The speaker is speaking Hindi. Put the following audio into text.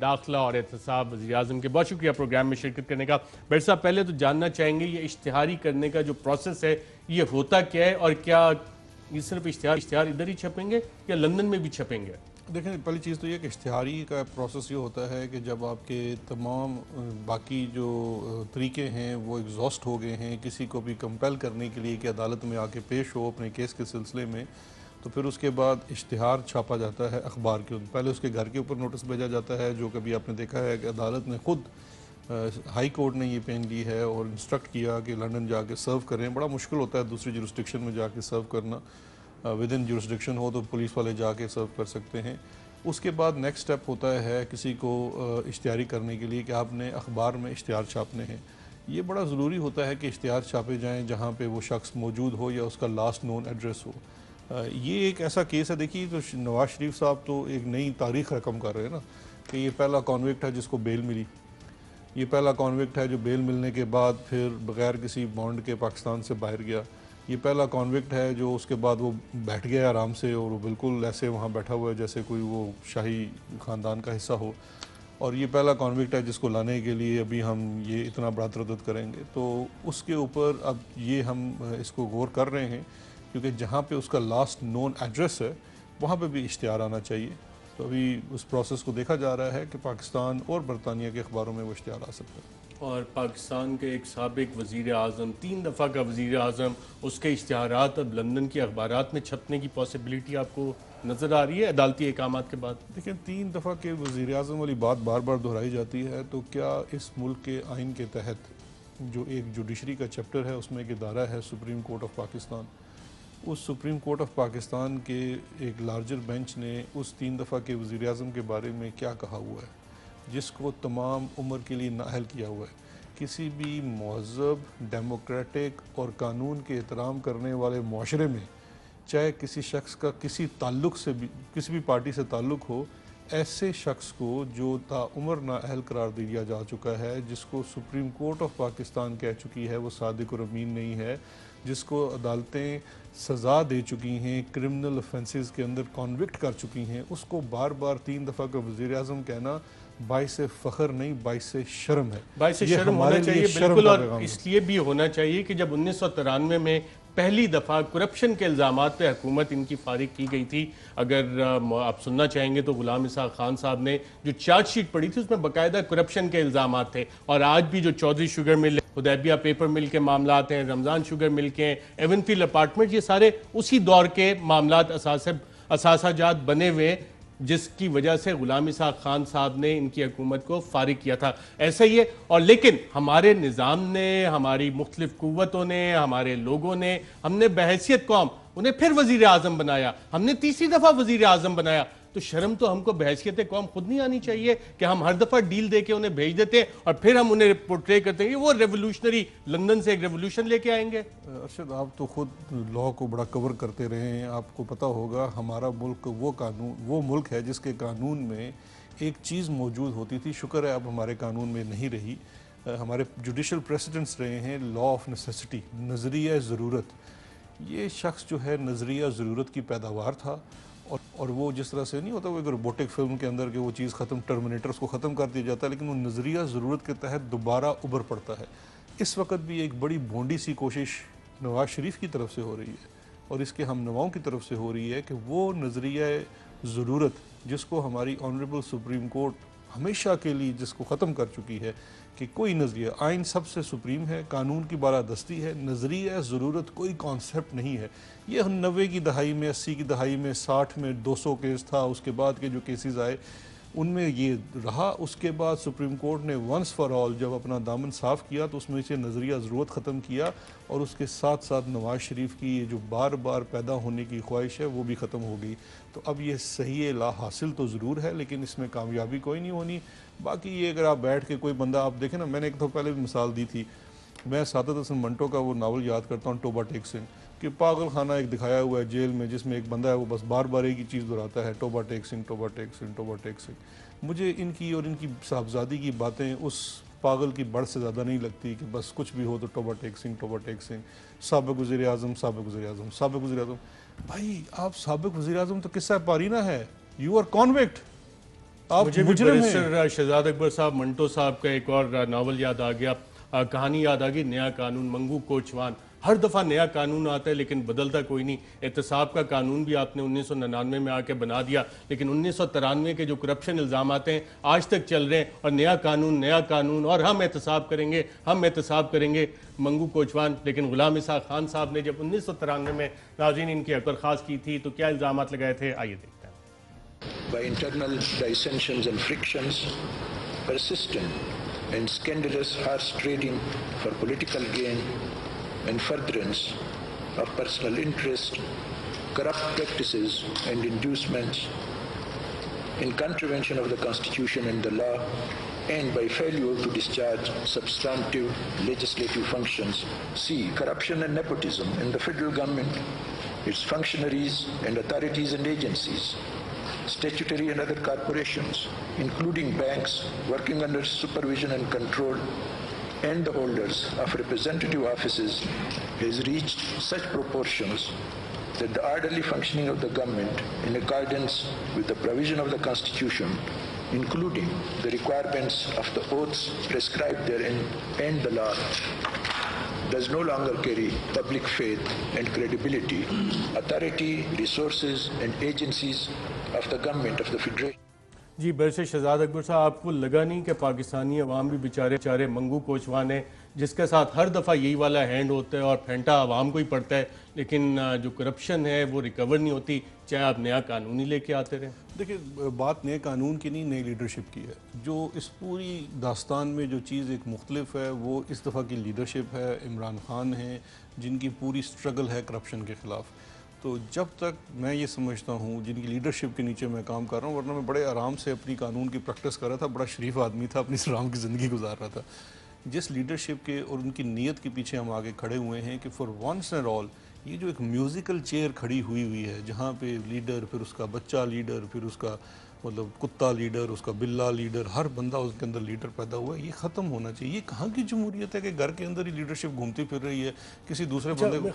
दाखिला और एहतसाब वज़ीर-ए-आज़म के। बहुत शुक्रिया प्रोग्राम में शिरकत करने का। बैर साहब, पहले तो जानना चाहेंगे ये इश्तिहारी करने का जो प्रोसेस है ये होता क्या है, और क्या ये सिर्फ इश्तिहार इधर ही छपेंगे या लंदन में भी छपेंगे? देखें, पहली चीज़ तो ये कि इश्तिहारी का प्रोसेस ये होता है कि जब आपके तमाम बाकी जो तरीके हैं वो एग्जॉस्ट हो गए हैं किसी को भी कंपेल करने के लिए कि अदालत में आके पेश हो अपने केस के सिलसिले में, तो फिर उसके बाद इश्तिहार छापा जाता है अखबार के ऊपर। पहले उसके घर के ऊपर नोटिस भेजा जाता है, जो कभी आपने देखा है कि अदालत ने खुद हाई कोर्ट ने ये पेन ली है और इंस्ट्रक्ट किया कि लंदन जाके सर्व करें। बड़ा मुश्किल होता है दूसरी जुरिस्डिक्शन में जाके सर्व करना, विद इन जुरिस्डिक्शन हो तो पुलिस वाले जाके सर्व कर सकते हैं। उसके बाद नेक्स्ट स्टेप होता है किसी को इश्तिहारी करने के लिए कि आपने अखबार में इश्तिहार छापने हैं। ये बड़ा ज़रूरी होता है कि इश्तिहार छापे जाएँ जहाँ पे वो शख्स मौजूद हो या उसका लास्ट नोन एड्रेस हो। ये एक ऐसा केस है, देखिए तो नवाज शरीफ साहब तो एक नई तारीख रकम कर रहे हैं ना, कि ये पहला कॉन्विक्ट है जिसको बेल मिली, ये पहला कॉन्विक्ट है जो बेल मिलने के बाद फिर बग़ैर किसी बॉन्ड के पाकिस्तान से बाहर गया, ये पहला कॉन्विक्ट है जो उसके बाद वो बैठ गया आराम से और वो बिल्कुल ऐसे वहाँ बैठा हुआ है जैसे कोई वो शाही ख़ानदान का हिस्सा हो, और ये पहला कॉन्विक्ट है जिसको लाने के लिए अभी हम ये इतना बड़ा तरद्दुद करेंगे। तो उसके ऊपर अब ये हम इसको गौर कर रहे हैं, क्योंकि जहाँ पे उसका लास्ट नोन एड्रेस है वहाँ पे भी इश्तिहार आना चाहिए। तो अभी उस प्रोसेस को देखा जा रहा है कि पाकिस्तान और बरतानिया के अखबारों में वो इश्तिहार आ सकता है। और पाकिस्तान के एक साबिक वज़ीर-ए-आज़म, 3 दफ़ा का वज़ीर-ए-आज़म, उसके इश्तिहारात अब लंदन के अखबारात में छपने की पॉसिबिलिटी आपको नज़र आ रही है अदालती अहकामात के बाद? देखिए, 3 दफ़ा के वज़ीर-ए-आज़म वाली बात बार बार दोहराई जाती है, तो क्या इस मुल्क के आइन के तहत जो एक जुडिशरी का चैप्टर है उसमें एक इदारा है सुप्रीम कोर्ट ऑफ पाकिस्तान, उस सुप्रीम कोर्ट ऑफ पाकिस्तान के एक लार्जर बेंच ने उस 3 दफ़ा के वज़ीर-ए-आज़म के बारे में क्या कहा हुआ है, जिसको तमाम उम्र के लिए नाअहल किया हुआ है। किसी भी महज़ब, डेमोक्रेटिक और कानून के एहतराम करने वाले मुआशरे में, चाहे किसी शख्स का किसी ताल्लुक़ से भी, किसी भी पार्टी से ताल्लुक़ हो, ऐसे शख्स को जो ताउम्र नाअहल करार दिया जा चुका है, जिसको सुप्रीम कोर्ट ऑफ पाकिस्तान कह चुकी है वो सादिक और अमीन नहीं है, जिसको अदालतें सज़ा दे चुकी हैं, क्रिमिनल ऑफेंसेस के अंदर कॉन्विक्ट कर चुकी हैं, उसको बार बार 3 दफ़ा का वज़ीर-ए-आज़म कहना बाइस फ़ख्र नहीं, बाइस शर्म है। बाइस शर्म होना चाहिए बिल्कुल, और इसलिए भी होना चाहिए कि जब 1993 में पहली दफ़ा करप्शन के इल्ज़ामात पे हुकूमत इनकी फारिग की गई थी, अगर आप सुनना चाहेंगे तो गुलाम इसाक खान साहब ने जो चार्जशीट पढ़ी थी उसमें बाकायदा करप्शन के इल्ज़ामात थे। और आज भी जो Chaudhry sugar mill, Hudaibiya paper mill के मामलात हैं, रमज़ान शुगर मिल के, एवनफील्ड अपार्टमेंट, ये सारे उसी दौर के मामलात असासाजात बने हुए, जिसकी वजह से गुलाम इसाक खान साहब ने इनकी हुकूमत को फारिग किया था। ऐसा ही है। और लेकिन हमारे निज़ाम ने, हमारी मुख्तलिफ कुव्वतों ने, हमारे लोगों ने, हमने बहैसियत कौम उन्हें फिर वज़ीर-ए-आज़म बनाया, हमने तीसरी दफ़ा वज़ीर-ए-आज़म बनाया। तो शर्म तो हमको बहैसियत कौम खुद नहीं आनी चाहिए कि हम हर दफ़ा डील दे के उन्हें भेज देते हैं और फिर हम उन्हें पोर्ट्रे करते हैं वो रेवोल्यूशनरी, लंदन से एक रेवोल्यूशन लेके आएंगे। अरशद, आप तो खुद लॉ को बड़ा कवर करते रहे हैं, आपको पता होगा हमारा मुल्क वो मुल्क है जिसके कानून में एक चीज़ मौजूद होती थी, शुक्र है अब हमारे कानून में नहीं रही। हमारे जुडिशल प्रेसिडेंट्स रहे हैं लॉ ऑफ नेसेसिटी, नज़रिया ज़रूरत। ये शख्स जो है नज़रिया ज़रूरत की पैदावार था, और वो जिस तरह से नहीं होता वो एक रोबोटिक फिल्म के अंदर के वो चीज़ ख़त्म, टर्मिनेटर्स को ख़त्म कर दिया जाता है, लेकिन वो नज़रिया ज़रूरत के तहत दोबारा उभर पड़ता है। इस वक्त भी एक बड़ी भोंडी सी कोशिश नवाज शरीफ की तरफ से हो रही है और इसके हम नवाओं की तरफ से हो रही है कि वो नज़रिया ज़रूरत जिसको हमारी ऑनरेबल सुप्रीम कोर्ट हमेशा के लिए जिसको ख़त्म कर चुकी है कि कोई नज़रिया, आइन सबसे सुप्रीम है, कानून की बालादस्ती है, नज़रिया ज़रूरत कोई कॉन्सेप्ट नहीं है। ये 90 की दहाई में, 80 की दहाई में, 60 में 200 केस था, उसके बाद के जो केसेस आए उनमें ये रहा। उसके बाद सुप्रीम कोर्ट ने वंस फॉर ऑल जब अपना दामन साफ़ किया तो उसमें से नज़रिया ज़रूरत ख़त्म किया, और उसके साथ साथ नवाज शरीफ की ये जो बार बार पैदा होने की ख्वाहिश है वो भी ख़त्म हो गई। तो अब ये सही ला हासिल तो ज़रूर है, लेकिन इसमें कामयाबी कोई नहीं होनी। बाकी ये अगर आप बैठ के कोई बंदा, आप देखें ना, मैंने एक तो पहले भी मिसाल दी थी, मैं सादत हसन मंटो का वो नावल याद करता हूँ टोबा टेक सिंह, कि पागल खाना एक दिखाया हुआ है जेल में जिसमें एक बंदा है वो बस बार बार एक ही चीज़ दोहराता है, टोबा टेक सिंह, टोबा टेक सिंह, टोबा टेक सिंह। मुझे इनकी और इनकी साहबजादी की बातें उस पागल की बढ़ से ज़्यादा नहीं लगती कि बस कुछ भी हो तो टोबा टेक सिंह, टोबा टेक सिंह, साबिक़ वज़ीर-ए-आज़म, साबिक़ वज़ीर-ए-आज़म, साबिक़ वज़ीर-ए-आज़म। भाई आप साबिक़ वज़ीर-ए-आज़म तो किस्सा पारीना है, यू आर कॉन्विक्ट, आप मुझे भी मुजरिम हैं। बैरिस्टर शहजाद अकबर साहब मंटो साहब का एक और नावल याद आ गया, कहानी याद आ गई, नया कानून, मंगू कोचवान। हर दफ़ा नया कानून आता है लेकिन बदलता कोई नहीं। एहतसाब का कानून भी आपने 1999 में आके बना दिया, लेकिन 1993 के जो करप्शन इल्ज़ाम आते हैं आज तक चल रहे हैं, और नया कानून और हम एहतसाब करेंगे मंगू कोचवान। लेकिन गुलाम इसाक खान साहब ने जब 1993 में नाज़रीन इनकी अकर खास की थी तो क्या इल्ज़ाम लगाए थे, आइए देखते हैं। By internal dissensions and frictions, persistent and scandalous horse trading for political gain and furtherance of personal interest, corrupt practices and inducements in contravention of the Constitution and the law, and by failure to discharge substantive legislative functions. C. Corruption and nepotism in the federal government, its functionaries and authorities and agencies, statutory and other corporations, including banks working under supervision and control, and the holders of representative offices, has reached such proportions that the orderly functioning of the government, in accordance with the provision of the Constitution, including the requirements of the oaths prescribed therein and the law, does no longer carry public faith and credibility. Authority, resources and agencies of the government of the Federation. जी, बैरिस्टर शहजाद अकबर साहब, आपको लगा नहीं कि पाकिस्तानी अवाम भी बेचारे मंगू कोचवान है, जिसके साथ हर दफ़ा यही वाला हैंड होता है और फेंटा अवाम को ही पड़ता है, लेकिन जो करप्शन है वो रिकवर नहीं होती, चाहे आप नया कानून ही लेके आते रहें? देखिए, बात नए कानून की नहीं, नई लीडरशिप की है। जो इस पूरी दास्तान में जो चीज़ एक मुख्तलिफ है वो इस दफ़ा की लीडरशिप है। इमरान खान है जिनकी पूरी स्ट्रगल है करप्शन के ख़िलाफ़। तो जब तक मैं ये समझता हूँ जिनकी लीडरशिप के नीचे मैं काम कर रहा हूँ, वरना मैं बड़े आराम से अपनी कानून की प्रैक्टिस कर रहा था, बड़ा शरीफ आदमी था, अपनी सलाम की ज़िंदगी गुजार रहा था। जिस लीडरशिप के और उनकी नीयत के पीछे हम आगे खड़े हुए हैं कि फॉर वंस एंड ऑल ये जो एक म्यूज़िकल चेयर खड़ी हुई है, जहाँ पे लीडर, फिर उसका बच्चा लीडर, फिर उसका मतलब कुत्ता लीडर, उसका बिल्ला लीडर, हर बंदा उसके अंदर लीडर पैदा हुआ है, ये ख़त्म होना चाहिए। ये कहाँ की जमहूरियत है कि घर के अंदर ही लीडरशिप घूमती फिर रही है, किसी दूसरे बंदे को